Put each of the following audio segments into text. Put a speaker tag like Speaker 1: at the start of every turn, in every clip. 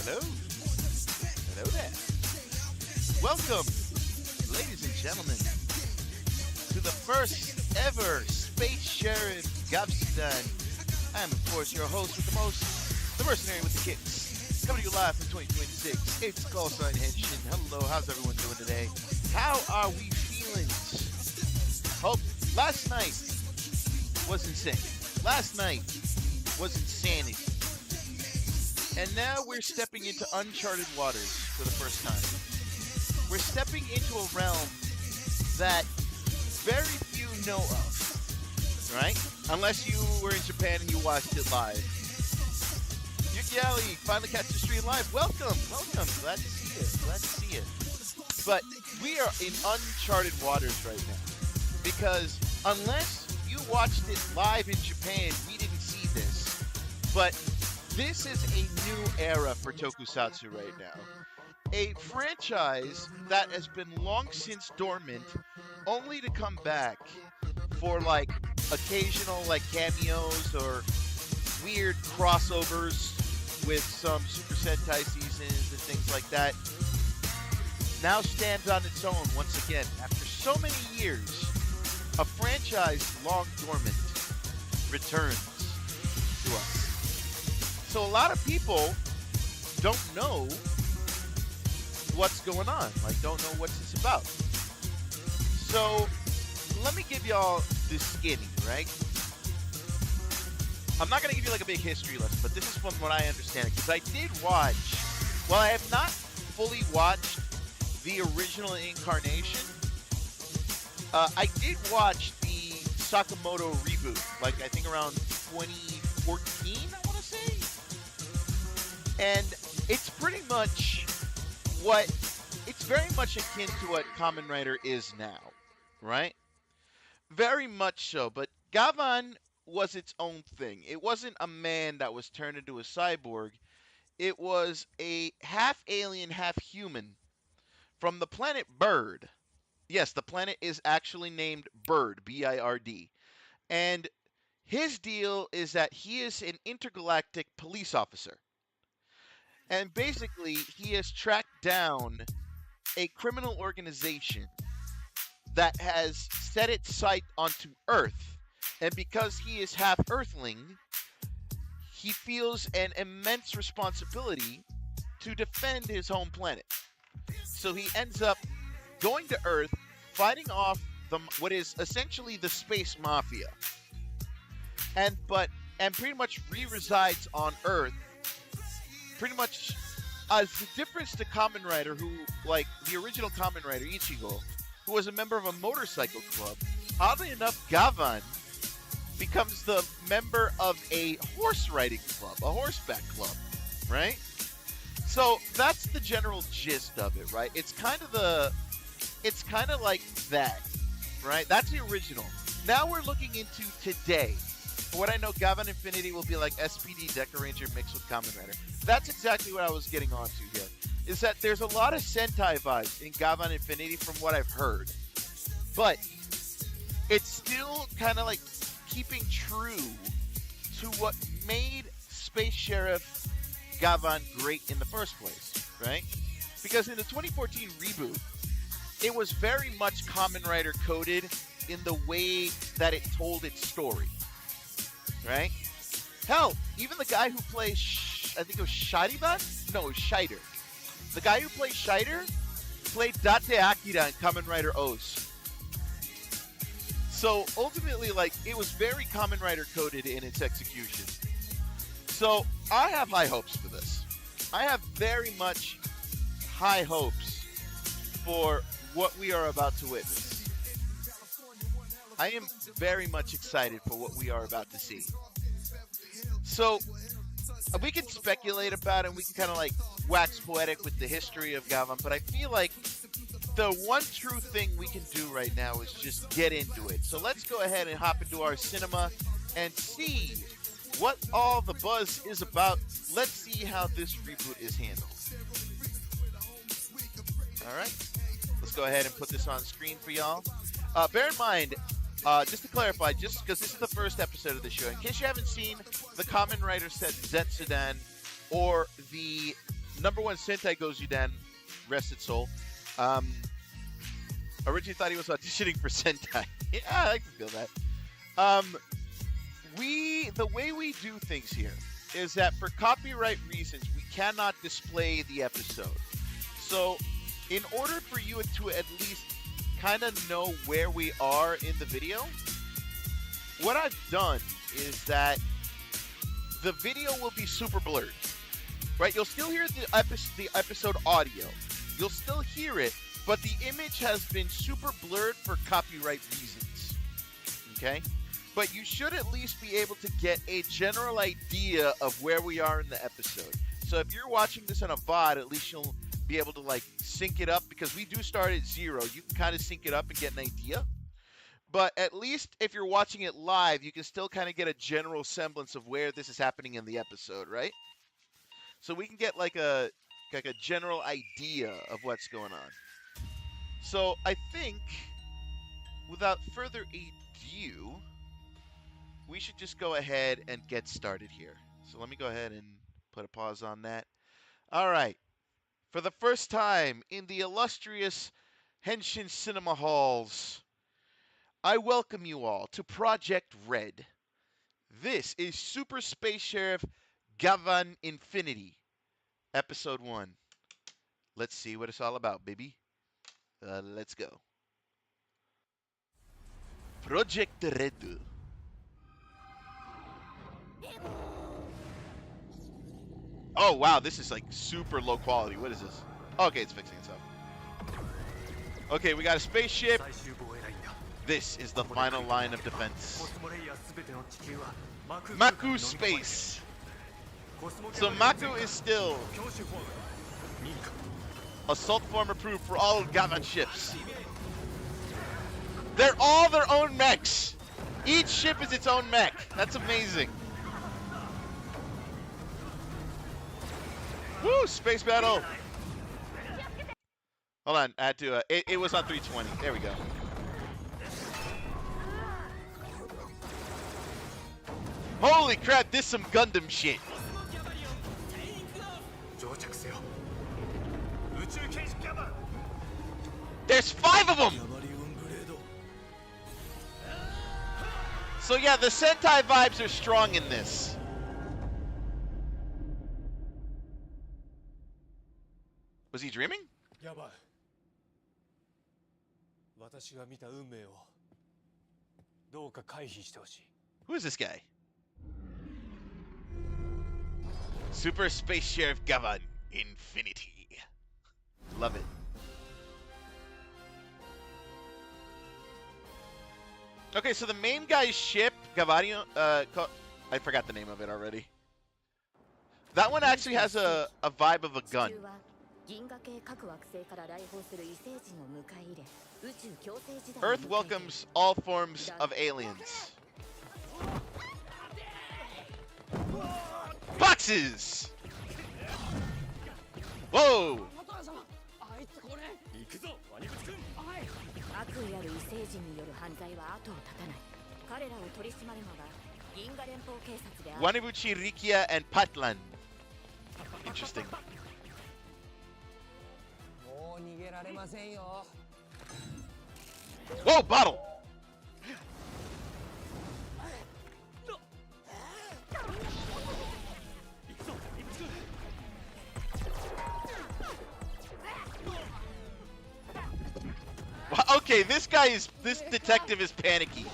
Speaker 1: Hello. Hello there. Welcome, ladies and gentlemen, to the first ever Space Sheriff Gav-sudan. I am, of course, your host with the most, the mercenary with the kicks. Coming to you live from 2026. It's Call Sign Henshin. Hello, how's everyone doing today? How are we feeling? Hope last night was insane. Last night was insanity. And now we're stepping into uncharted waters for the first time. We're stepping into a realm that very few know of, right? Unless you were in Japan and you watched it live. Yuki Ali, finally catch the stream live. Welcome, welcome. Glad to see you. Glad to see you. But we are in uncharted waters right now. Because unless you watched it live in Japan, we didn't see this. But this is a new era for Tokusatsu right now. A franchise that has been long since dormant, only to come back for like occasional like cameos or weird crossovers with some Super Sentai seasons and things like that. Now stands on its own once again. After so many years, a franchise long dormant returns to us. So a lot of people don't know what's going on, like don't know what it's about. So let me give y'all the skinny, right? I'm not going to give you like a big history lesson, but this is from what I understand it, because I did watch, well, I have not fully watched the original incarnation. I did watch the Sakamoto reboot, like I think around 2014, I want to say. And it's pretty much it's very much akin to what Kamen Rider is now, right? Very much so, but Gavan was its own thing. It wasn't a man that was turned into a cyborg. It was a half alien, half human from the planet Bird. Yes, the planet is actually named Bird, B-I-R-D. And his deal is that he is an intergalactic police officer. And basically, he has tracked down a criminal organization that has set its sight onto Earth. And because he is half Earthling, he feels an immense responsibility to defend his home planet. So he ends up going to Earth, fighting off what is essentially the space mafia. And pretty much re-resides on Earth. Pretty much as the difference to Kamen Rider, who, like the original Kamen Rider Ichigo, who was a member of a motorcycle club. Oddly enough, Gavan becomes the member of a horse riding club, a horseback club, right? So that's the general gist of it, right? It's kind of like that, right? That's the original. Now we're looking into today. For what I know, Gavan Infinity will be like SPD Deca Ranger mixed with Kamen Rider. That's exactly what I was getting onto here. Is that there's a lot of Sentai vibes in Gavan Infinity from what I've heard. But it's still kind of like keeping true to what made Space Sheriff Gavan great in the first place, right? Because in the 2014 reboot, it was very much Kamen Rider coded in the way that it told its story. Right? Hell, even the guy who plays, I think it was Shariban? No, it was Shider. The guy who plays Shider played Date Akira in Kamen Rider O's. So ultimately, like, it was very Kamen Rider coded in its execution. So I have high hopes for this. I have very much high hopes for what we are about to witness. I am very much excited for what we are about to see. So, we can speculate about it, and we can kind of like wax poetic with the history of Gavan, but I feel like the one true thing we can do right now is just get into it. So let's go ahead and hop into our cinema and see what all the buzz is about. Let's see how this reboot is handled. All right, let's go ahead and put this on screen for y'all. Bear in mind, just to clarify, just because this is the first episode of the show, in case you haven't seen the Kamen Rider set Gav-sudan or the #1 Sentai Gav-sudan, rest its soul. Originally thought he was auditioning for Sentai. Yeah, I can feel that. The way we do things here is that for copyright reasons, we cannot display the episode. So, in order for you to at least kind of know where we are in the video, what I've done is that the video will be super blurred, right? You'll still hear the episode audio. You'll still hear it, but the image has been super blurred for copyright reasons, okay? But you should at least be able to get a general idea of where we are in the episode. So if you're watching this on a VOD, at least you'll be able to like sync it up, because we do start at 0. You can kind of sync it up and get an idea. But at least if you're watching it live, you can still kind of get a general semblance of where this is happening in the episode, right? So we can get like a general idea of what's going on. So I think, without further ado, we should just go ahead and get started here. So let me go ahead and put a pause on that. All right. For the first time in the illustrious Henshin Cinema Halls, I welcome you all to Project Red. This is Super Space Sheriff Gavan Infinity, Episode 1. Let's see what it's all about, baby. Let's go. Project Red. Oh, wow, this is like super low quality. What is this? Okay, it's fixing itself. Okay, we got a spaceship. This is the final line of defense. Maku space. So Maku is still assault form approved for all Gavan ships. They're all their own mechs. Each ship is its own mech. That's amazing. Woo! Space battle. Hold on, I had to. It was on 320. There we go. Holy crap! This is some Gundam shit. There's 5 of them. So yeah, the Sentai vibes are strong in this. Was he dreaming? Who is this guy? Super Space Sheriff Gavan Infinity. Love it. Okay, so the main guy's ship, Gavario, I forgot the name of it already. That one actually has a vibe of a gun. Earth welcomes all forms of aliens. Boxes! Whoa! Wanibuchi, Rikia, and Patlan. Interesting. Whoa, bottle! Okay, this detective is panicky.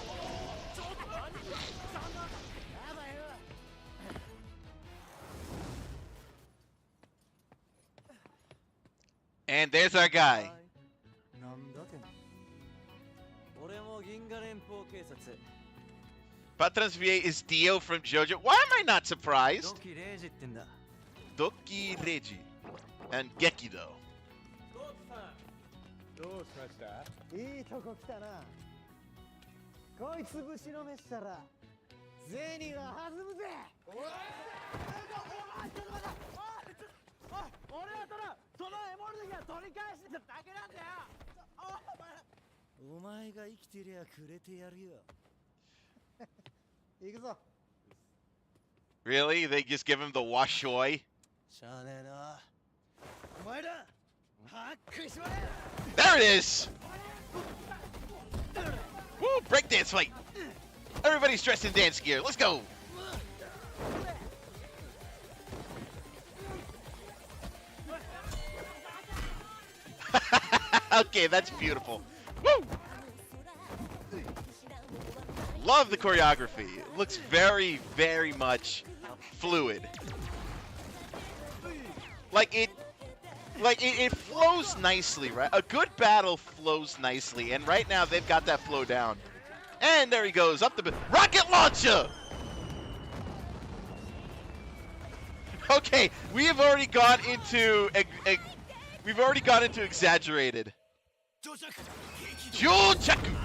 Speaker 1: And there's our guy. Patron's VA is Dio from JoJo. Why am I not surprised? Doki Reiji and Gekido.
Speaker 2: どうしました？
Speaker 3: いいとこ来たな。こいつぶちのめしたら銭が弾むぜ。おいちょっと待った。おい俺はただそのエモルギア取り返してただけなんだよ。お前が生きてりゃくれてやるよ。行くぞ。
Speaker 1: Really? They just give him the washoy?
Speaker 3: しゃあねえな。お前だ。はっくりしまえ。
Speaker 1: There it is! Woo! Breakdance fight! Everybody's dressed in dance gear. Let's go! Okay, that's beautiful. Woo! Love the choreography. It looks very, very much fluid. Like it flows nicely, right? A good battle flows nicely, and right now they've got that flow down. And there he goes, up the rocket launcher! Okay, we have already gone into exaggerated. Jojaku!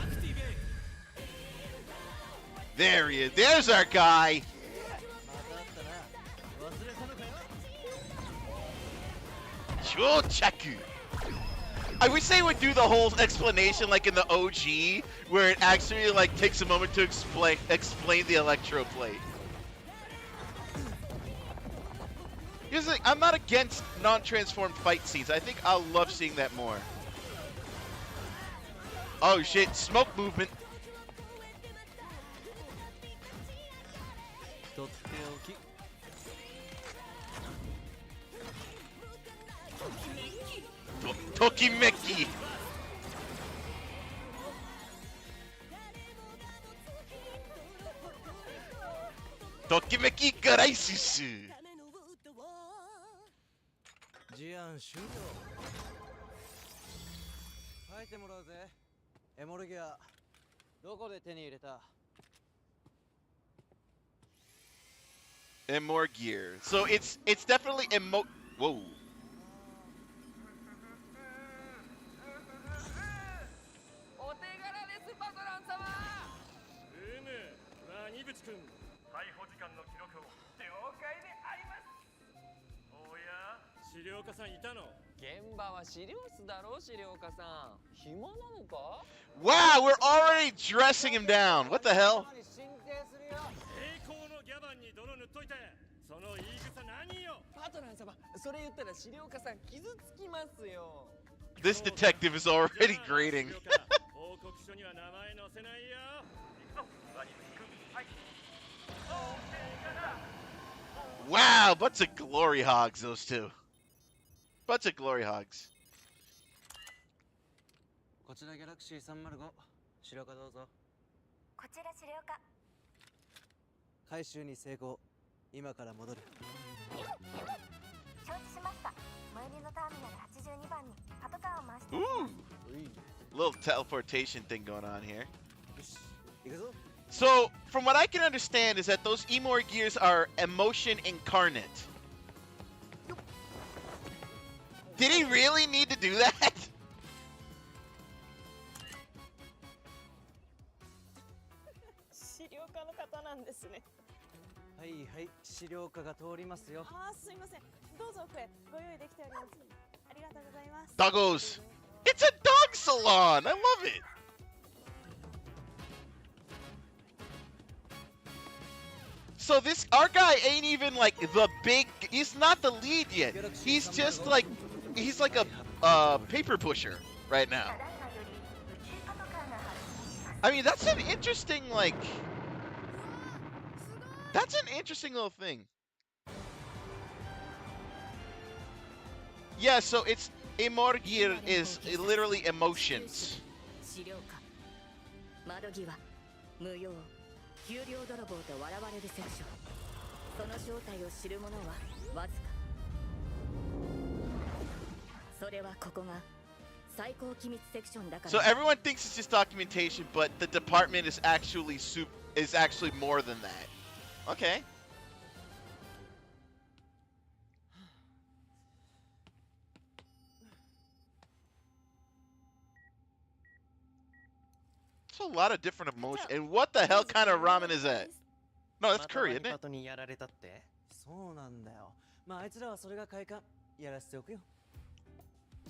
Speaker 1: There he is. There's our guy. Jojaku. I wish they would do the whole explanation like in the OG, where it actually like takes a moment to explain the electroplate. Here's the thing, I'm not against non-transformed fight scenes. I think I'll love seeing that more. Oh shit, smoke movement. Tokimeki. Tokimeki Karaisusu.
Speaker 3: 事案終了。書いてもらうぜ。エモルギアどこで手に入れた？
Speaker 1: And more gear. So it's definitely whoa.
Speaker 4: お手柄ですパトラン様。
Speaker 2: 何ぶち君、逮捕時間の記録を。
Speaker 4: 了解であります。
Speaker 2: おや、資料課さんいたの？
Speaker 4: 現場は資料室だろ、資料課さん。暇なのか？
Speaker 1: Wow, we're already dressing him down. What the hell?
Speaker 2: 栄光のギャバンに泥塗っといて、その言い草何よ？
Speaker 4: パトラン様、それ言ったら資料課さん傷つきますよ。
Speaker 1: This detective is already grating.
Speaker 2: 報告書には名前載せないよ。行くぞ、ワニ君。はい。
Speaker 1: Wow, bunch of glory hogs, those two. Bunch of glory hogs.
Speaker 3: こちらギャラクシー305、資料課どうぞ。
Speaker 5: こちら資料課。
Speaker 3: 回収に成功。今から戻る。
Speaker 5: 承知しました。最寄りのターミナル82番にパトカーを回して。
Speaker 1: Ooh, little teleportation thing going on here.
Speaker 3: よし、行くぞ。
Speaker 1: So, from what I can understand, is that those Emor gears are emotion incarnate. Did he really need to do that?
Speaker 6: 資料課の方なんですね。
Speaker 3: はいはい、資料課が通りますよ。
Speaker 6: ああ、すいません。どうぞ奥へご用意できております。ありがとうございます。
Speaker 1: Doggos. It's a dog salon. I love it. So our guy ain't even like the big. He's not the lead yet. He's just like he's like a paper pusher right now. I mean, that's an interesting that's an interesting little thing. Yeah, so it's Emorgir is literally emotions.
Speaker 5: 給料泥棒と笑われるセクション。その正体を知る者はわずか。それはここが最高機密セクションだから。
Speaker 1: So everyone thinks it's just documentation, but the department is actually more than that. Okay. a lot of different emotions. And what the hell kind of ramen is that? No, that's curry, isn't it?
Speaker 3: そうなんだよ。まああいつらはそれが快感やらせておくよ。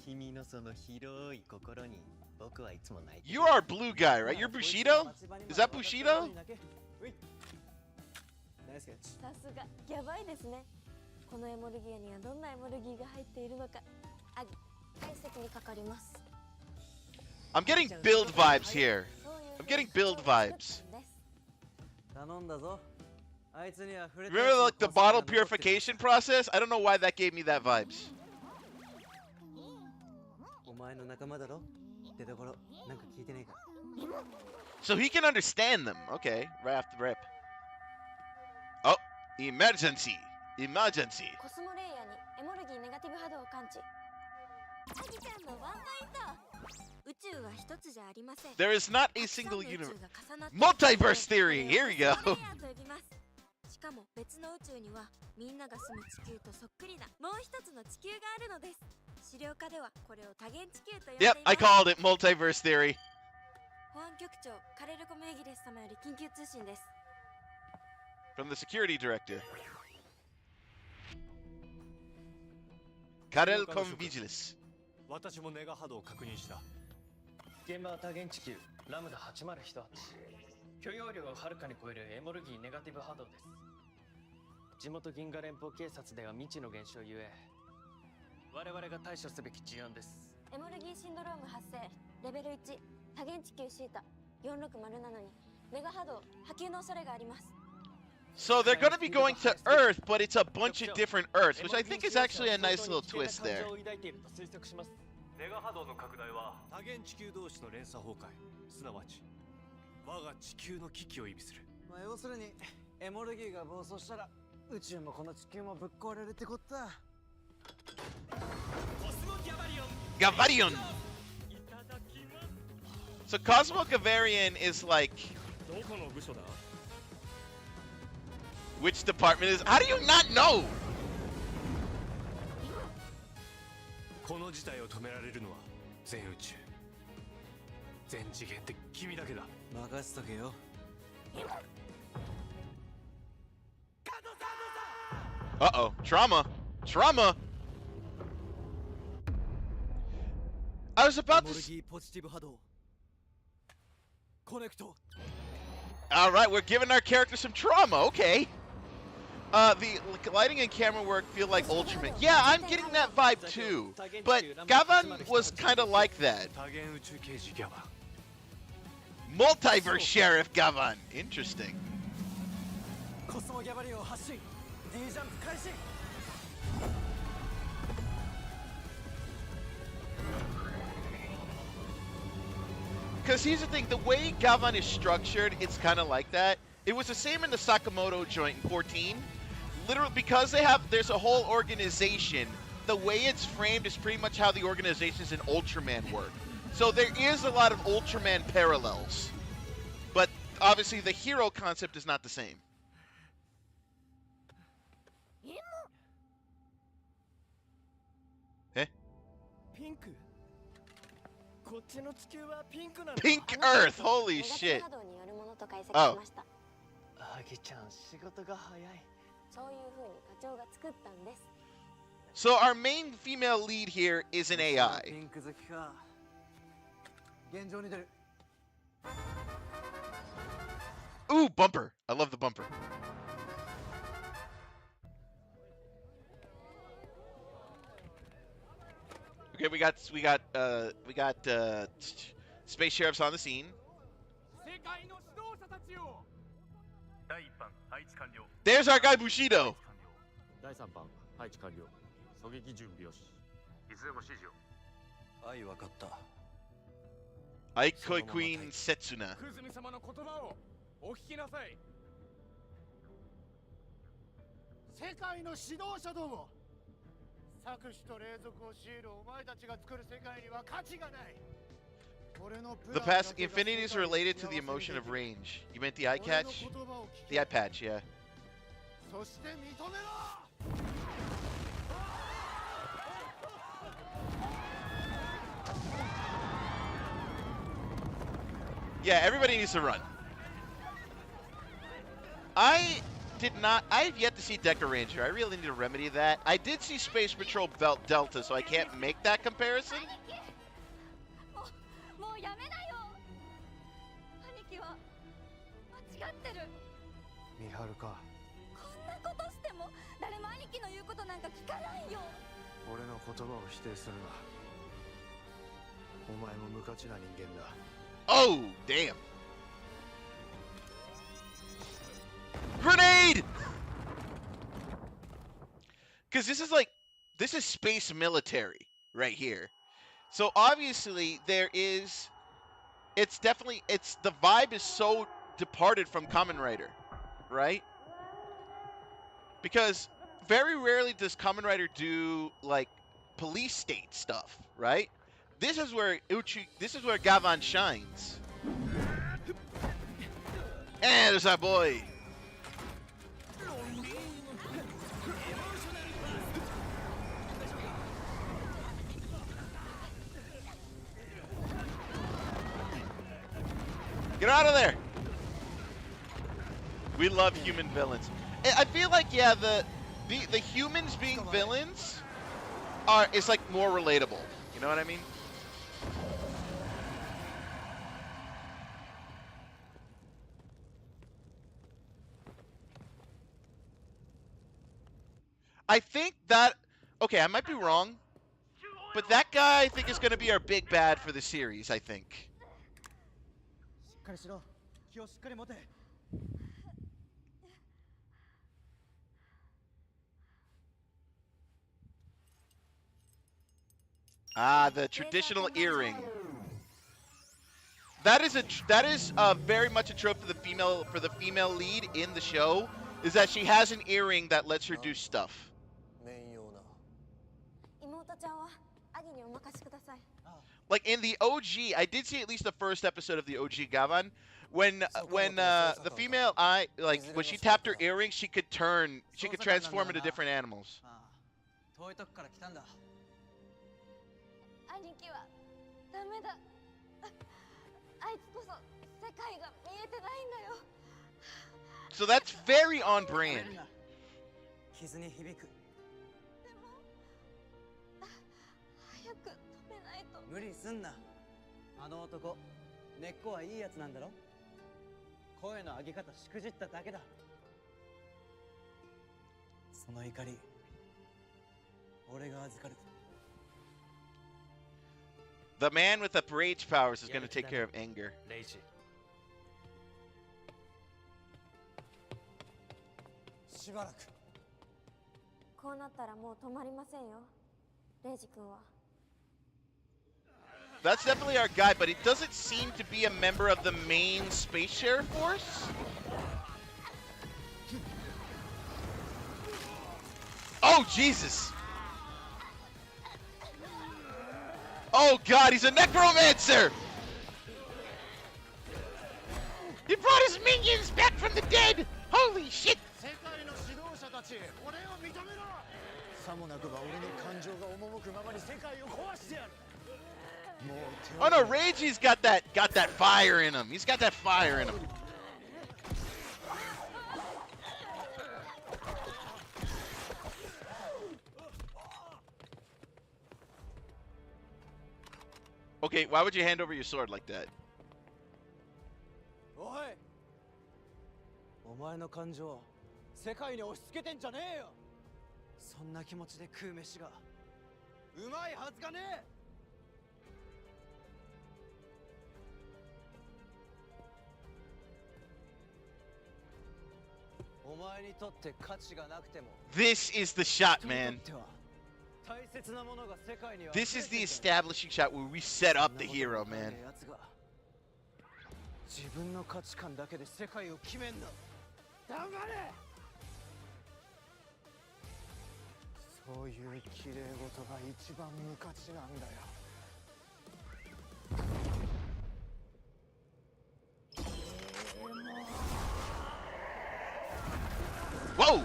Speaker 3: 君のその広い心に僕はいつも泣いてる。
Speaker 1: You are blue guy, right? You're Bushido? Is that Bushido?
Speaker 3: ナイスキャッチ。
Speaker 6: さすがやばいですね。このエモルギアにはどんなエモルギーが入っているのか解析にかかります。
Speaker 1: I'm getting build vibes here. I'm getting build vibes.
Speaker 3: 頼んだぞ。あいつには触れた
Speaker 1: Remember like the bottle purification process? I don't know why that gave me that vibes.
Speaker 3: お前の仲間だろってところなんか聞いてねえか。
Speaker 1: So he can understand them. Okay, right off the rip. Oh, emergency. Emergency.
Speaker 6: コスモレイヤーにエモルギーネガティブ波動を感知。アギちゃんのワンポイント。宇宙は一つじゃありません。
Speaker 1: There is not a single universe. Multiverse theory. Here we go.
Speaker 6: しかも別の宇宙にはみんなが住む地球とそっくりなもう一つの地球があるのです。資料課ではこれを多元地球と呼んでいます。
Speaker 1: Yep, I called it multiverse theory.
Speaker 6: 保安局長カレルコムエギレス様より緊急通信です。
Speaker 1: From the security director. Karel Convigilis.
Speaker 2: 私もネガ波動を確認した。
Speaker 7: 現場は多元地球ラムダ801許容量をはるかに超えるエモルギーネガティブ波動です。地元銀河連邦警察では未知の現象ゆえ我々が対処すべき事案です。
Speaker 6: エモルギーシンドローム発生レベル1多元地球シータ4607にネガ波動波及の恐れがあります。
Speaker 1: So they're going to be going to Earth, but it's a bunch of different Earths, which I think is actually a nice little twist there.
Speaker 2: ネガ波動の拡大は多元地球同士の連鎖崩壊、すなわち我が地球の危機を意味する。
Speaker 3: まあ要するにエモルギーが暴走したら宇宙もこの地球もぶっ壊れるってことだ。
Speaker 1: Gavarion. So Cosmo Gavarion is like...
Speaker 2: どこの部署だ?
Speaker 1: Which department is... How do you not know?
Speaker 2: この事態を止められるのは全宇宙全次元で君だけだ。
Speaker 3: 任せとけよ。
Speaker 1: Uh-oh. Trauma. Trauma. I was about to... Alright, we're giving our character some trauma. Okay. The lighting and camera work feel like Ultraman. Yeah, I'm getting that vibe too. But Gavan was kind of like that. Multiverse Sheriff Gavan. Interesting. Because here's the thing, the way Gavan is structured, it's kind of like that. It was the same in the Sakamoto joint in 14. Literally, because there's a whole organization, the way it's framed is pretty much how the organizations in Ultraman work. So there is a lot of Ultraman parallels. But obviously the hero concept is not the same. Eh? Pink Earth! Holy shit! Oh. So our main female lead here is an AI. Ooh, bumper! I love the bumper. Okay, we got space sheriffs on the scene. There's our guy Bushido. Aikoi Queen Setsuna.
Speaker 8: 世界の指導者ども、搾取と隷属を強いるお前たちが作る世界には価値がない。
Speaker 1: The past infinity is related to the emotion of range. You meant the eye catch? The eye patch, yeah.
Speaker 8: そして認めろ。
Speaker 1: Ooh, Yeah, everybody needs to run. I have yet to see Deca Ranger. I really need to remedy that. I did see Space Patrol Delta, so I can't make that comparison.
Speaker 6: もうやめなよ。兄貴は間違ってる。
Speaker 2: 美晴か。
Speaker 6: こんなことしても誰も兄貴の言うことなんか聞かないよ。
Speaker 2: 俺の言葉を否定するな。お前も無価値な人間だ。
Speaker 1: Oh, damn. Grenade! Because this is space military right here. So obviously the vibe is so departed from Kamen Rider, right? Because very rarely does Kamen Rider do like police state stuff, right? This is where Gavan shines. And there's our boy. Get out of there! We love human villains. I feel like, yeah, the humans being villains is like more relatable. You know what I mean? I think that, okay, I might be wrong, but that guy I think is going to be our big bad for the series, I think. Ah, the traditional earring. That is very much a trope for the female lead in the show, is that she has an earring that lets her do stuff. Like in the OG, I did see at least the first episode of the OG Gavan, when the female when she tapped her earring, she could transform into different animals.
Speaker 6: 兄貴はダメだ。あいつこそ世界が見えてないんだよ。
Speaker 1: So that's very on brand.
Speaker 3: 傷に響く。
Speaker 6: でも早く止めないと。
Speaker 3: 無理すんな。あの男、根っこはいいやつなんだろ。声の上げ方しくじっただけだ。その怒り、俺が預かる。
Speaker 1: The man with the rage powers is going to take care of anger.
Speaker 3: しばらく。
Speaker 6: こうなったらもう止まりませんよ。レイジ君は。
Speaker 1: That's definitely our guy, but it doesn't seem to be a member of the main Space Sheriff Force. Oh, Jesus! Oh God, he's a necromancer! He brought his minions back from the dead! Holy shit! Oh no, Reiji's got that fire in him. He's got that fire in him. Okay, why would you hand over your sword like that?
Speaker 3: おい、お前の感情世界に押し付けてんじゃねえよ。そんな気持ちで食う飯がうまいはずがねえ。お前にとって価値がなくても
Speaker 1: This is the shot, man.
Speaker 3: 大切なものが世界には
Speaker 1: This is the establishing shot where we set up the hero, man.
Speaker 3: 自分の価値観だけで世界を決めんだ。頑張れ。そういう綺麗事が一番無価値なんだよ。
Speaker 1: Whoa!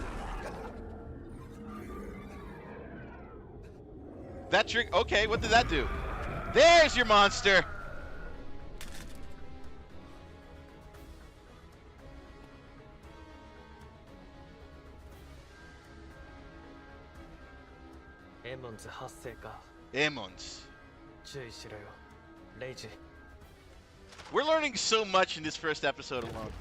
Speaker 1: That trick, okay, what did that do? There's your monster!
Speaker 7: ズ発生か。
Speaker 1: エモンズ。
Speaker 7: 注意しろよ、レイジ。
Speaker 1: We're learning so much in this first episode alone.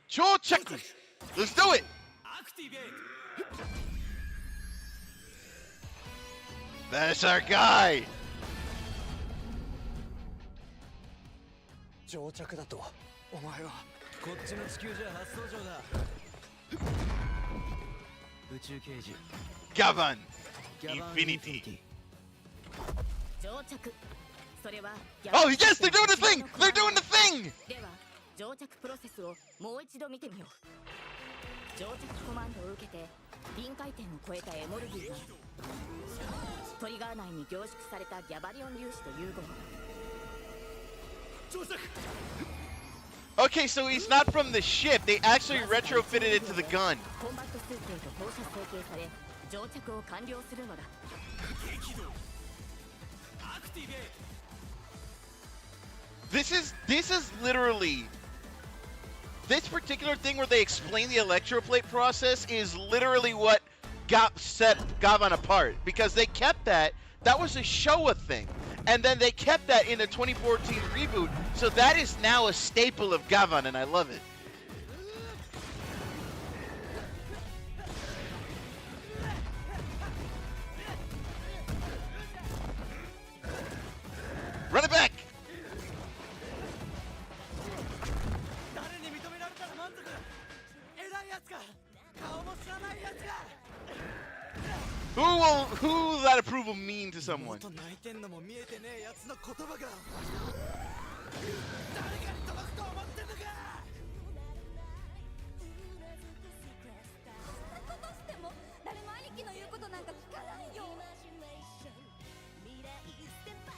Speaker 1: Chochaku! Let's do it! That's our guy!
Speaker 3: 上着だとお前はこっちの地球じゃ初登場だ宇宙刑事
Speaker 1: Gavan Infinity.
Speaker 5: 上着それは
Speaker 1: Oh yes, they're doing the thing! They're doing the thing!
Speaker 5: では上着プロセスをもう一度見てみよう上着コマンドを受けて臨界点を超えたエモルギーがトリガー内に凝縮されたギャバリオン粒子と融合
Speaker 1: Okay, so he's not from the ship. They actually retrofitted it to the gun.
Speaker 5: コンバット数形と放射成形され上着を完了するのだ
Speaker 1: This is literally this particular thing where they explain the electroplate process is literally what set Gavan apart because they kept that was a Showa thing and then they kept that in the 2014 reboot, so that is now a staple of Gavan and I love it. Run it back! Who will that approval mean to someone?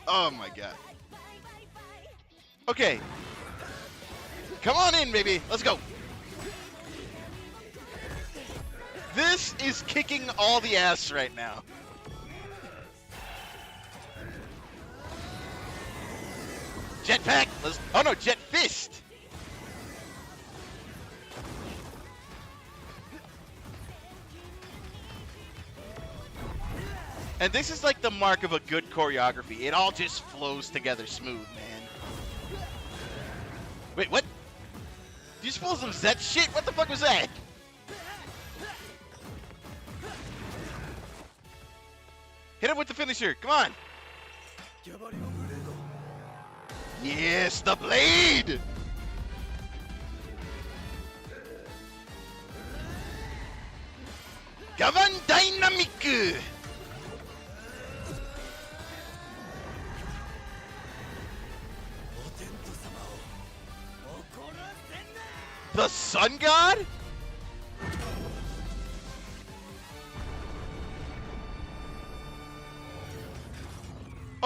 Speaker 1: Oh my god. Okay. Come on in, baby. Let's go. This is kicking all the ass right now. Jetpack! Oh no, Jet Fist! And this is like the mark of a good choreography. It all just flows together smooth, man. Wait, what? Did you just pull some Zet shit? What the fuck was that? Hit him with the finisher. Come on. Yes, the blade. Gavan Dynamic. The Sun God?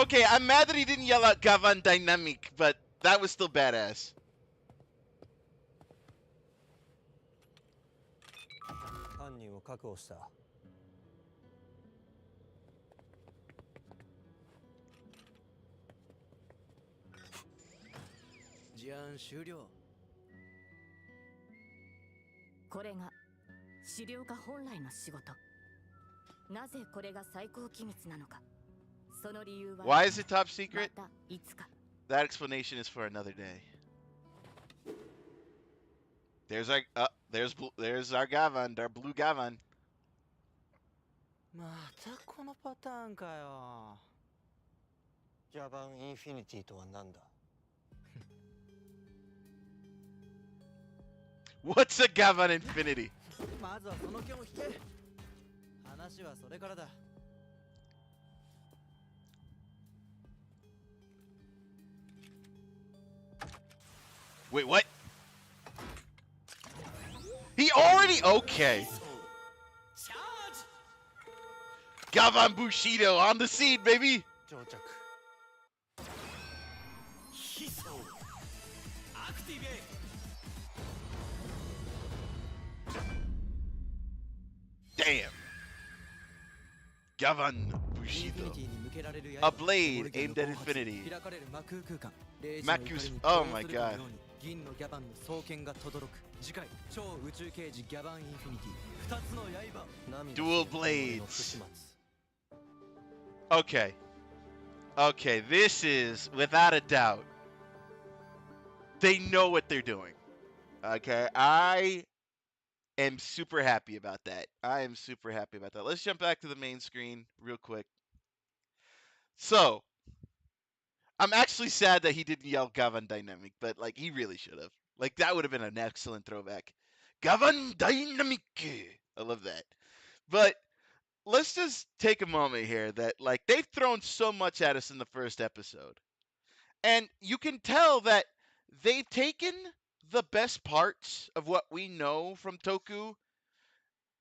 Speaker 1: Okay, I'm mad that he didn't yell out Gavan Dynamic, but that was still badass.
Speaker 3: Jian
Speaker 5: これが資料家本来の仕事なぜこれが最高機密なのかその理由は
Speaker 1: Why is it top secret?
Speaker 5: またいつか
Speaker 1: That explanation is for another day. There's our Gavan, our blue Gavan.
Speaker 3: またこのパターンかよギャバンインフィニティとは何だ
Speaker 1: What's a Gavan Infinity?
Speaker 3: まずはその件を聞け話はそれからだ
Speaker 1: Wait, what? He already okay. Gavan Bushido on the scene, baby.
Speaker 3: 上着
Speaker 1: Damn. Gavan Bushido. A blade aimed at infinity. Makus. Oh my god. Dual blades. Okay. Okay, this is, without a doubt, they know what they're doing. Okay, I am super happy about that. I am super happy about that. Let's jump back to the main screen real quick. So, I'm actually sad that he didn't yell Gavan Dynamic, but like he really should have. Like that would have been an excellent throwback. Gavan Dynamic. I love that. But let's just take a moment here that like they've thrown so much at us in the first episode. And you can tell that they've taken the best parts of what we know from Toku.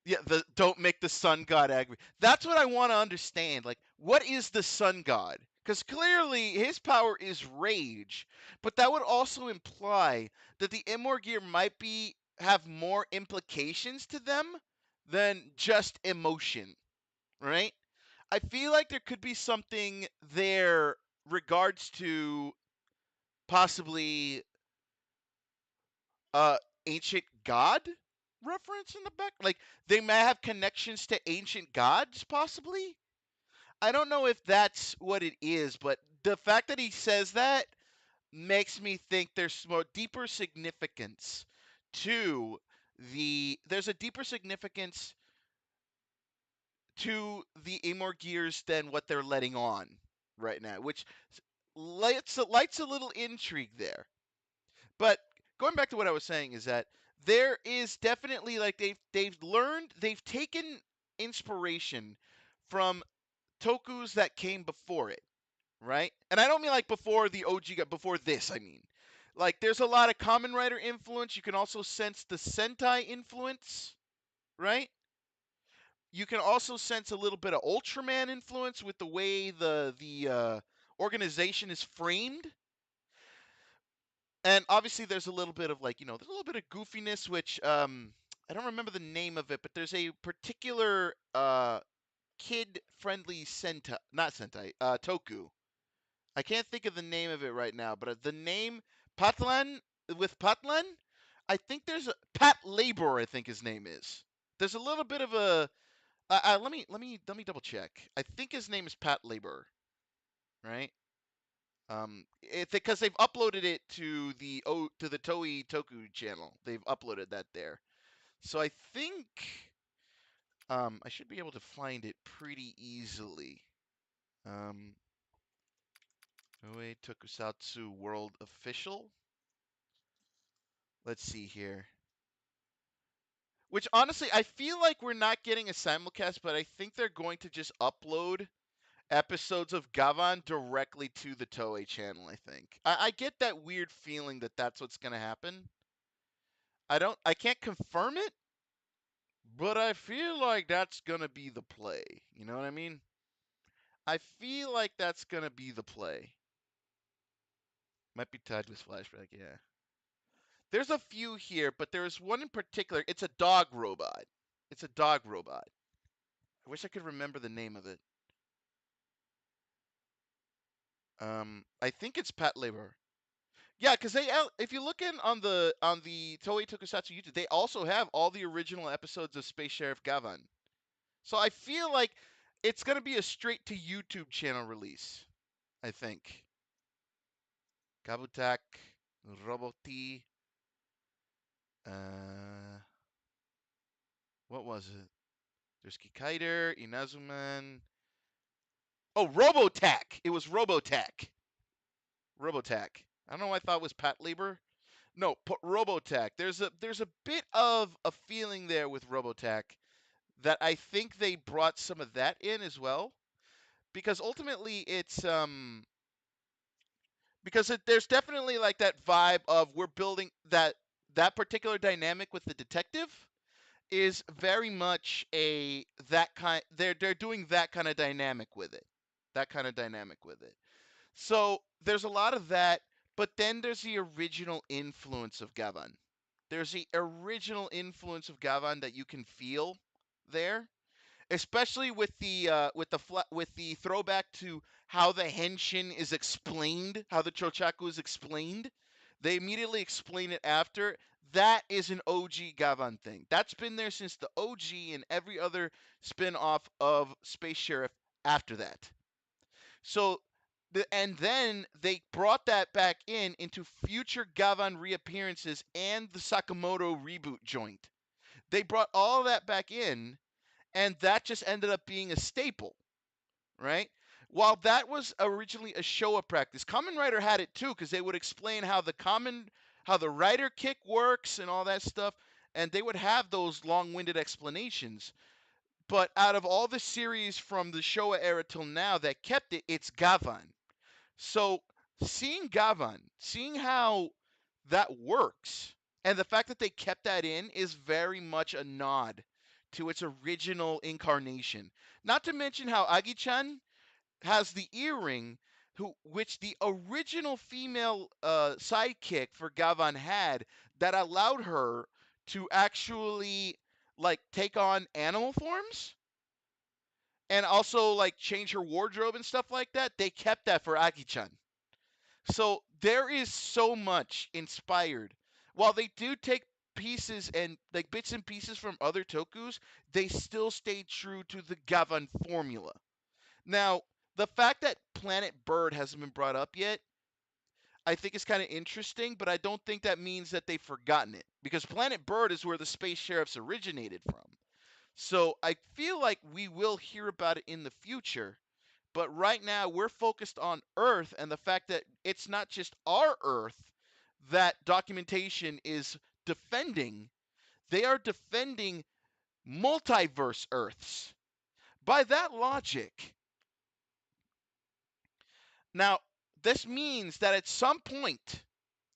Speaker 1: Yeah, the don't make the sun god angry. That's what I want to understand. Like, what is the sun god? Because clearly his power is rage, but that would also imply that the Imorgear might be have more implications to them than just emotion, right? I feel like there could be something there regards to possibly uh ancient god reference in the back. Like they may have connections to ancient gods, possibly. I don't know if that's what it is, but the fact that he says that makes me think there's more deeper significance to there's a deeper significance to the Amor Gears than what they're letting on right now, which lights a little intrigue there. But going back to what I was saying is that there is definitely like they've taken inspiration from tokus that came before it, right? And I don't mean like before the OG before this, I mean. Like there's a lot of Kamen Rider influence. You can also sense the Sentai influence, right? You can also sense a little bit of Ultraman influence with the way the organization is framed. And obviously there's a little bit of like, there's a little bit of goofiness, which I don't remember the name of it, but there's a particular kid-friendly Sentai, not Sentai, Toku. I can't think of the name of it right now, but the name Patlan with Patlan, I think there's a Pat Labor, I think his name is. There's a little bit of a let me double check. I think his name is Pat Labor, right? Because they've uploaded it to the Toei Toku channel. They've uploaded that there. So I think I should be able to find it pretty easily. Toei Tokusatsu World Official. Let's see here. Which honestly, I feel like we're not getting a simulcast, but I think they're going to just upload episodes of Gavan directly to the Toei channel, I think. I get that weird feeling that that's what's going to happen. I can't confirm it, but I feel like that's going to be the play. You know what I mean? I feel like that's going to be the play. Might be tied with flashback, yeah. There's a few here, but there's one in particular. It's a dog robot. It's a dog robot. I wish I could remember the name of it. I think it's Pat Labor. Yeah, because if you look in on the Toei Tokusatsu YouTube, they also have all the original episodes of Space Sheriff Gavan. So I feel like it's gonna be a straight to YouTube channel release. I think. Gabutak, Roboti. What was it? There's Kikaider, Inazuman. Oh, Robotac. It was Robotac. Robotac. I don't know why I thought it was Pat Labor. No, Robotac. There's a bit of a feeling there with Robotac that I think they brought some of that in as well, because ultimately it's there's definitely like that vibe of we're building that particular dynamic with the detective is very much that kind. They're doing that kind of dynamic with it, that kind of dynamic with it. So there's a lot of that, but then there's the original influence of Gavan. There's the original influence of Gavan that you can feel there. especially with the throwback to how the henshin is explained, how the chochaku is explained. They immediately explain it after. That is an OG Gavan thing. That's been there since the OG and every other spin-off of Space Sheriff after that. So, and then they brought that back into future Gavan reappearances and the Sakamoto reboot joint. They brought all of that back in, and that just ended up being a staple, right? While that was originally a Showa practice, Kamen Rider had it too, because they would explain how the rider kick works and all that stuff, and they would have those long-winded explanations. But out of all the series from the Showa era till now that kept it, it's Gavan. So seeing Gavan, seeing how that works, and the fact that they kept that in is very much a nod to its original incarnation. Not to mention how Agi-chan has the earring, which the original female sidekick for Gavan had, that allowed her to actually like take on animal forms and also like change her wardrobe and stuff like that. They kept that for Agi-chan. So there is so much inspired. While they do take pieces and like bits and pieces from other tokus, they still stay true to the Gavan formula. Now, the fact that Planet Bird hasn't been brought up yet, I think is kind of interesting, but I don't think that means that they've forgotten it, because Planet Bird is where the Space Sheriffs originated from. So I feel like we will hear about it in the future. But right now, we're focused on Earth and the fact that it's not just our Earth that documentation is defending. They are defending multiverse Earths. By that logic, now, this means that at some point,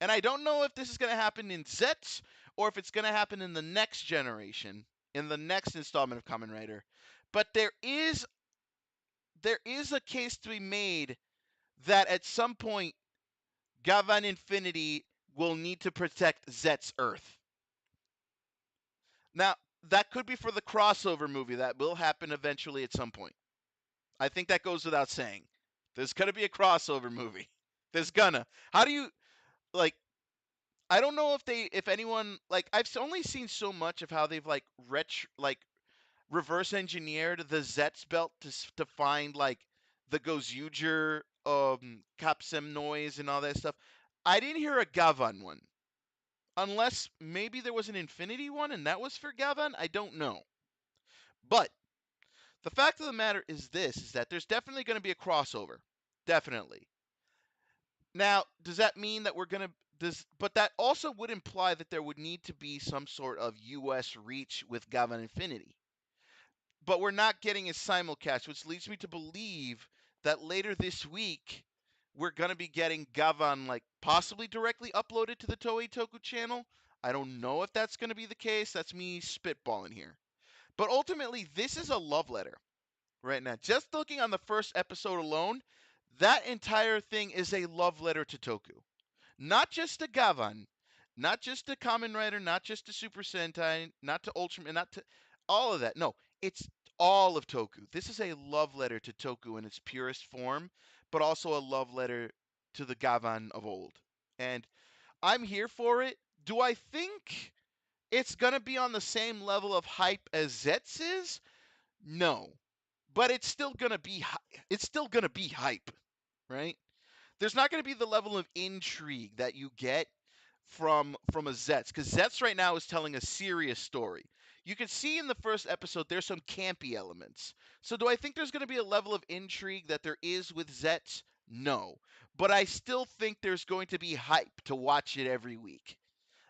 Speaker 1: and I don't know if this is going to happen in Zets or if it's going to happen in the next generation, in the next installment of Kamen Rider, but there is a case to be made that at some point Gavan Infinity will need to protect Zet's Earth. Now, that could be for the crossover movie that will happen eventually at some point. I think that goes without saying. There's going to be a crossover movie. There's gonna. How do you like I don't know if anyone like I've only seen so much of how they've like reverse engineered the Zet's belt to find like the Gozuger Capsem noise and all that stuff. I didn't hear a Gavan one. Unless maybe there was an Infinity one and that was for Gavan, I don't know. But the fact of the matter is this, is that there's definitely going to be a crossover. Definitely. Now, does that mean that we're going to but that also would imply that there would need to be some sort of US reach with Gavan Infinity. But we're not getting a simulcast, which leads me to believe that later this week we're going to be getting Gavan like possibly directly uploaded to the Toei Toku channel. I don't know if that's going to be the case. That's me spitballing here. But ultimately, this is a love letter right now. Just looking on the first episode alone, that entire thing is a love letter to Toku. Not just to Gavan, not just to Kamen Rider, not just to Super Sentai, not to Ultraman, not to all of that. No, it's all of Toku. This is a love letter to Toku in its purest form, but also a love letter to the Gavan of old. And I'm here for it. Do I think it's going to be on the same level of hype as Zets is? No. But it's still going to be hype, right? There's not going to be the level of intrigue that you get from a Zets, because Zets right now is telling a serious story. You can see in the first episode there's some campy elements. So do I think there's going to be a level of intrigue that there is with Zets? No. But I still think there's going to be hype to watch it every week.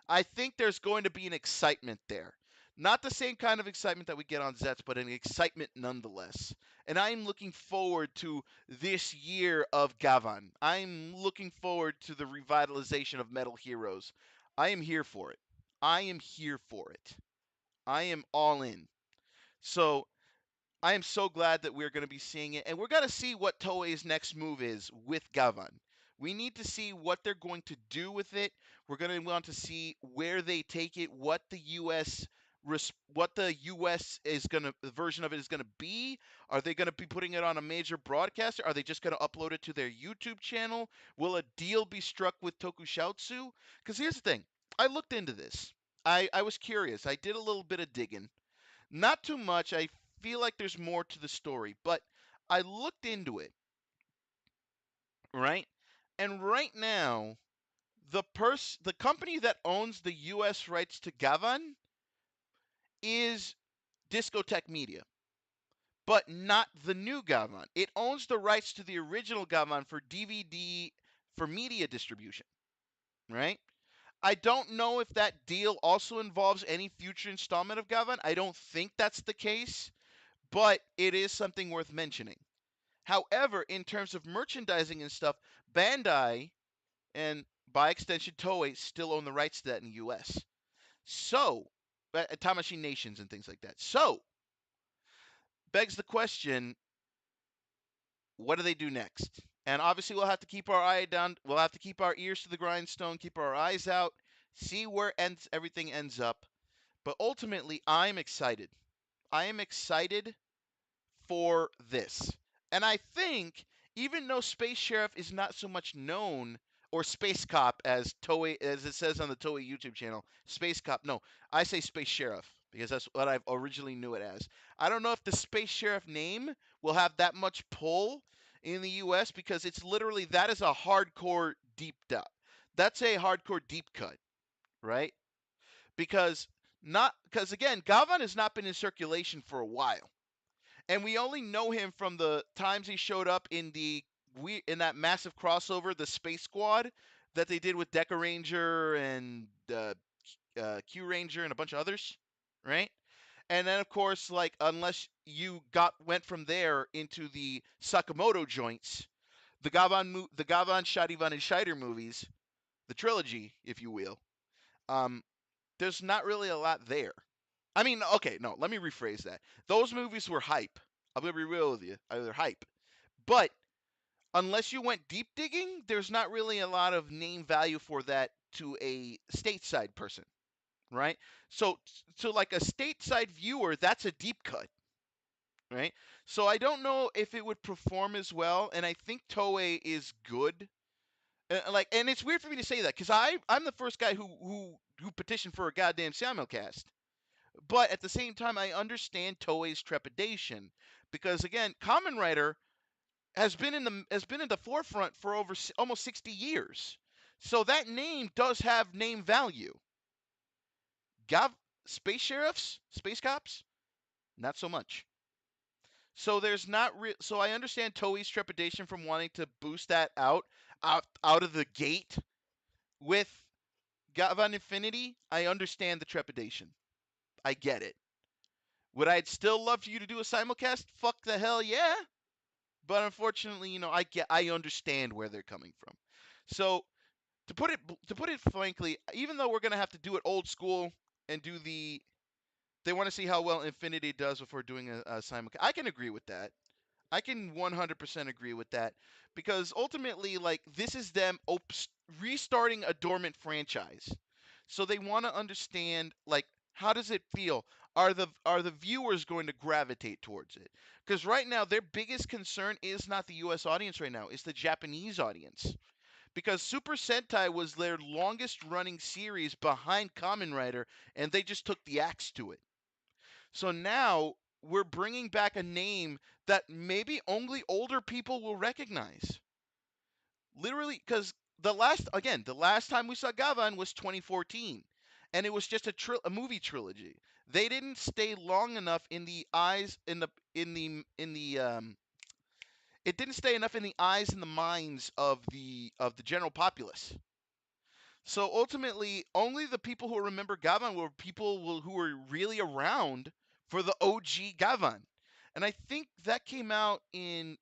Speaker 1: I think there's going to be an excitement there. Not the same kind of excitement that we get on Zets, but an excitement nonetheless. And I'm looking forward to this year of Gavan. I'm looking forward to the revitalization of Metal Heroes. I am here for it. I am here for it. I am all in. So I am so glad that we're going to be seeing it. And we're going to see what Toei's next move is with Gavan. We need to see what they're going to do with it. We're going to want to see where they take it, what the U.S. what the U.S. is gonna the version of it is gonna be. Are they gonna be putting it on a major broadcaster? Are they just gonna upload it to their YouTube channel? Will a deal be struck with Tokusatsu? Because here's the thing, I looked into this. I was curious. I did a little bit of digging. Not too much. I feel like there's more to the story, but I looked into it, right? And right now, the company that owns the US rights to Gavan is Discotech Media, but not the new Gavan. It owns the rights to the original Gavan for DVD for media distribution, right? I don't know if that deal also involves any future installment of Gavan. I don't think that's the case, but it is something worth mentioning. However, in terms of merchandising and stuff, Bandai and by extension Toei still own the rights to that in the US. So, Time Machine Nations and things like that. So, begs the question, what do they do next? And obviously we'll have to keep our eye down, we'll have to keep our ears to the grindstone, keep our eyes out, see where everything ends up. But ultimately, I'm excited. I am excited for this. And I think even though Space Sheriff is not so much known, or Space Cop as Toei, as it says on the Toei YouTube channel, Space Cop. No, I say Space Sheriff because that's what I originally knew it as. I don't know if the Space Sheriff name will have that much pull in the US because it's literally that is a hardcore deep cut. That's a hardcore deep cut, right? Because again, Galvan has not been in circulation for a while. And we only know him from the times he showed up in that massive crossover, the Space Squad, that they did with Deca Ranger and Q Ranger and a bunch of others, right? And then of course, like unless you went from there into the Sakamoto joints, the Gavan, Shadivan, and Scheider movies, the trilogy, if you will. There's not really a lot there. I mean, okay, no, let me rephrase that. Those movies were hype. I'm gonna be real with you. They're hype. But unless you went deep digging, there's not really a lot of name value for that to a stateside person, right? So to like a stateside viewer, that's a deep cut, right? So I don't know if it would perform as well, and I think Toei is good. And it's weird for me to say that because I'm the first guy who petitioned for a goddamn simulcast. But at the same time, I understand Toei's trepidation because again, Kamen Rider has been in the forefront for over almost 60 years. So that name does have name value. Space Sheriffs, Space Cops, not so much. So there's not so I understand Toei's trepidation from wanting to boost that out of the gate with Gavan Infinity. I understand the trepidation. I get it. Would I still love for you to do a simulcast? Fuck the hell yeah. But unfortunately, I understand where they're coming from. So to put it frankly, even though we're gonna have to do it old school and they want to see how well Infinity does before doing a simulcast. I can agree with that. I can 100% agree with that because ultimately, like, this is them restarting a dormant franchise. So they want to understand, like, how does it feel? Are the viewers going to gravitate towards it? Because right now, their biggest concern is not the U.S. audience right now; it's the Japanese audience. Because Super Sentai was their longest running series behind Kamen Rider, and they just took the axe to it. So now we're bringing back a name that maybe only older people will recognize. Literally, because the last time we saw Gavan was 2014, and it was just a movie trilogy. They didn't stay long enough in the eyes it didn't stay enough in the eyes and the minds of the general populace. So ultimately, only the people who remember Gavan were people who were really around for the OG Gavan, and I think that came out in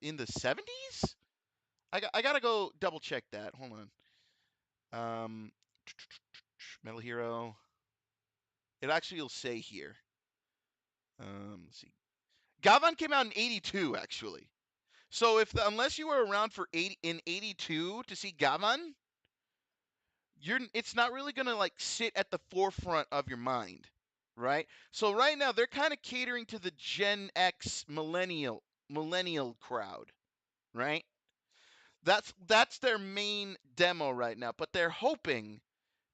Speaker 1: the 70s. I gotta go double check that. Hold on. Metal Hero. It actually will say here. Let's see. Gavan came out in 82, actually. So unless you were around for 82 to see Gavan, it's not really gonna like sit at the forefront of your mind. right? So right now they're kind of catering to the Gen X millennial crowd, right? That's their main demo right now, but they're hoping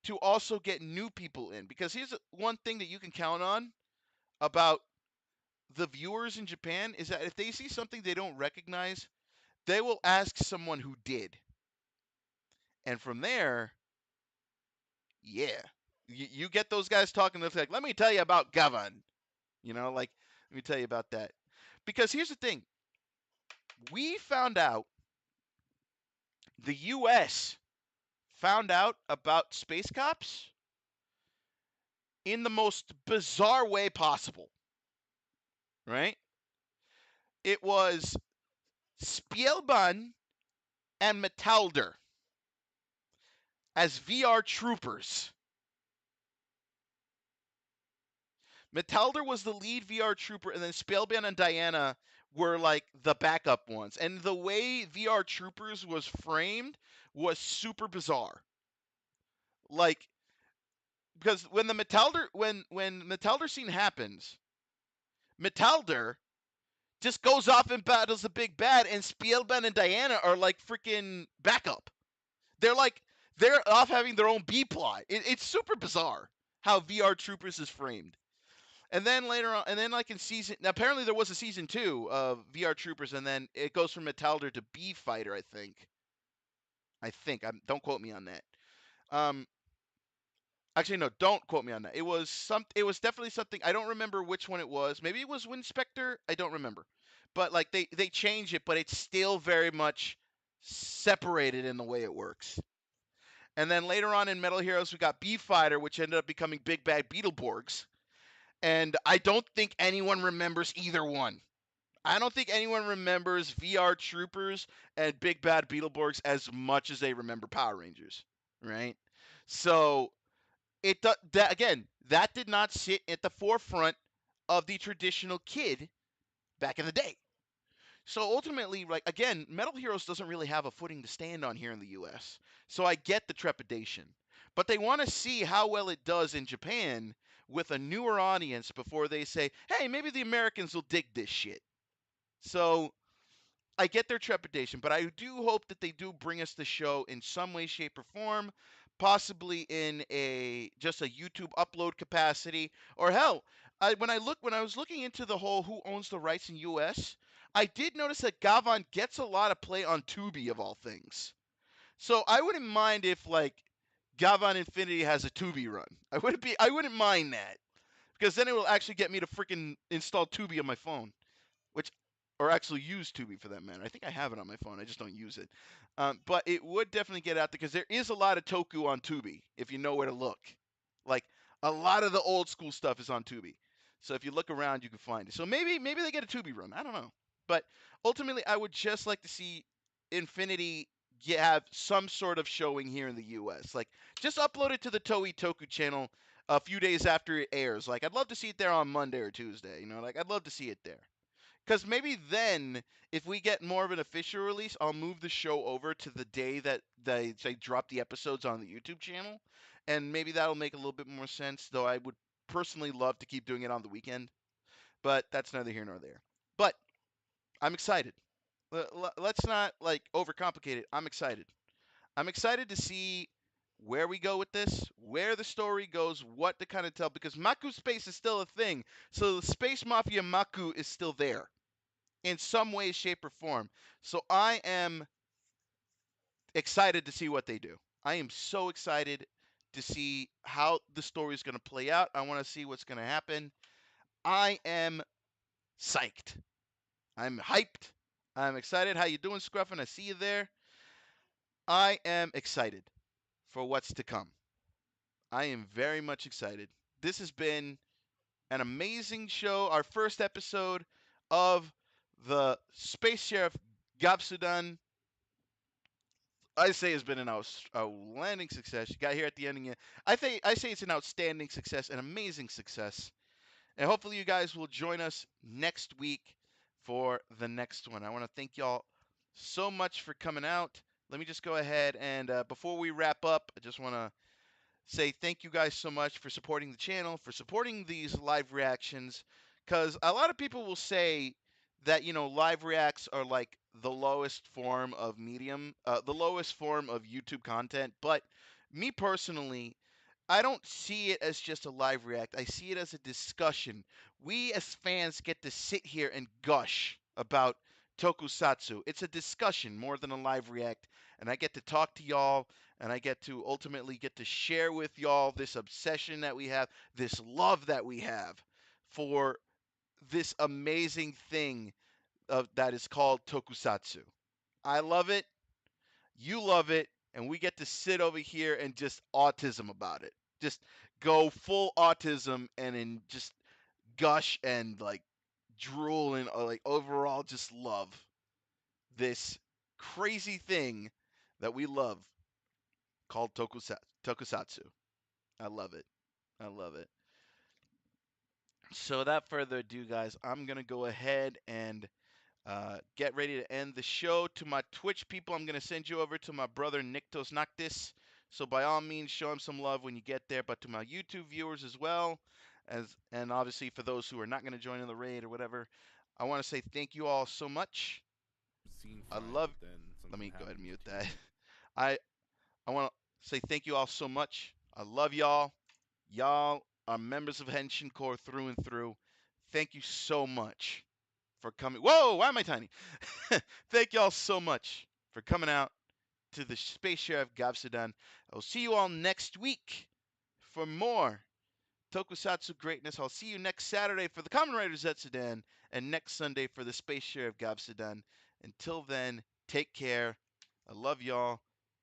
Speaker 1: to also get new people in, because here's one thing that you can count on about the viewers in Japan is that if they see something they don't recognize, they will ask someone who did. And from there, yeah, you get those guys talking. They're like, let me tell you about Gavan. Like, let me tell you about that. Because here's the thing. We found out, the U.S. found out about Space Cops in the most bizarre way possible, right? It was Spielban and Metalder as VR troopers. Metalder was the lead VR trooper, and then Spielban and Diana were like the backup ones. And the way VR troopers was framed was super bizarre. Like, because when the Metalder when Metalder scene happens, Metalder just goes off and battles the big bad, and Spielban and Diana are like freaking backup. They're off having their own B plot. It's super bizarre how VR Troopers is framed. And then later on, and then like in season, apparently there was a season 2 of VR Troopers, and then it goes from Metalder to B Fighter, I think. Don't quote me on that. Um, Actually, no, don't quote me on that. It was definitely something. I don't remember which one it was. Maybe it was Winspector. I don't remember. But like they change it, but it's still very much separated in the way it works. And then later on in Metal Heroes, we got B Fighter, which ended up becoming Big Bad Beetleborgs. And I don't think anyone remembers either one. I don't think anyone remembers VR Troopers and Big Bad Beetleborgs as much as they remember Power Rangers, right? So that did not sit at the forefront of the traditional kid back in the day. So ultimately, like, again, Metal Heroes doesn't really have a footing to stand on here in the US. So I get the trepidation. But they want to see how well it does in Japan with a newer audience before they say, hey, maybe the Americans will dig this shit. So I get their trepidation, but I do hope that they do bring us the show in some way, shape, or form, possibly in just a YouTube upload capacity, or hell, when I was looking into the whole who owns the rights in US, I did notice that Gavan gets a lot of play on Tubi of all things. So I wouldn't mind if like Gavan Infinity has a Tubi run. I wouldn't mind that, because then it will actually get me to freaking install Tubi on my phone, which, or actually use Tubi for that matter. I think I have it on my phone. I just don't use it. But it would definitely get out there, because there is a lot of Toku on Tubi if you know where to look. Like, a lot of the old school stuff is on Tubi. So if you look around, you can find it. So maybe they get a Tubi run. I don't know. But ultimately, I would just like to see Infinity have some sort of showing here in the U.S. Like, just upload it to the Toei Toku channel a few days after it airs. Like, I'd love to see it there on Monday or Tuesday. Like, I'd love to see it there. Because maybe then, if we get more of an official release, I'll move the show over to the day that they drop the episodes on the YouTube channel. And maybe that'll make a little bit more sense, though I would personally love to keep doing it on the weekend. But that's neither here nor there. But I'm excited. Let's not, like, overcomplicate it. I'm excited. I'm excited to see where we go with this, where the story goes, what to kind of tell, because Maku space is still a thing. So the Space Mafia Maku is still there in some way, shape, or form. So I am excited to see what they do. I am so excited to see how the story is going to play out. I want to see what's going to happen. I am psyched. I'm hyped. I'm excited. How you doing, Scruffin? I see you there. I am excited for what's to come. I am very much excited. This has been an amazing show. Our first episode of the Space Sheriff Gav-sudan. I say it's been an outstanding success. You got here at the ending. I say it's an outstanding success, an amazing success. And hopefully you guys will join us next week for the next one. I want to thank y'all so much for coming out. Let me just go ahead and before we wrap up, I just want to say thank you guys so much for supporting the channel, for supporting these live reactions, because a lot of people will say that, live reacts are like the lowest form of the lowest form of YouTube content. But me personally, I don't see it as just a live react. I see it as a discussion. We as fans get to sit here and gush about Tokusatsu. It's a discussion more than a live react, and I get to talk to y'all, and I get to ultimately get to share with y'all this obsession that we have, this love that we have for this amazing thing that is called Tokusatsu. I love it. You love it, and we get to sit over here and just autism about it. Just go full autism and just gush and like drool and like overall just love this crazy thing that we love called Tokusatsu. I love it. I love it. So without further ado, guys, I'm gonna go ahead and get ready to end the show. To my Twitch people, I'm going to send you over to my brother Nictos Noctis. So by all means, show him some love when you get there. But to my YouTube viewers as well, and obviously for those who are not going to join in the raid or whatever, I want to say thank you all so much. I love. Let me go ahead and mute that. I I want to say thank you all so much. I love y'all. Y'all are members of Henshin Core through and through. Thank you so much for coming. Whoa, why am I tiny? Thank y'all so much for coming out to the Space Sheriff Gav-sudan. I will see you all next week for more Tokusatsu greatness. I'll see you next Saturday for the Kamen Rider Zetsudan and next Sunday for the Space Sheriff Gav-sudan. Until then, take care. I love y'all.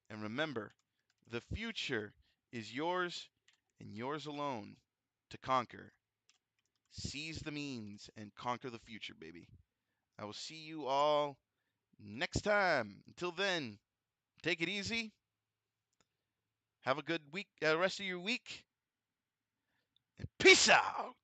Speaker 1: And remember, the future is yours and yours alone to conquer. Seize the means and conquer the future, baby. I will see you all next time. Until then, take it easy. Have a good week, rest of your week. And peace out.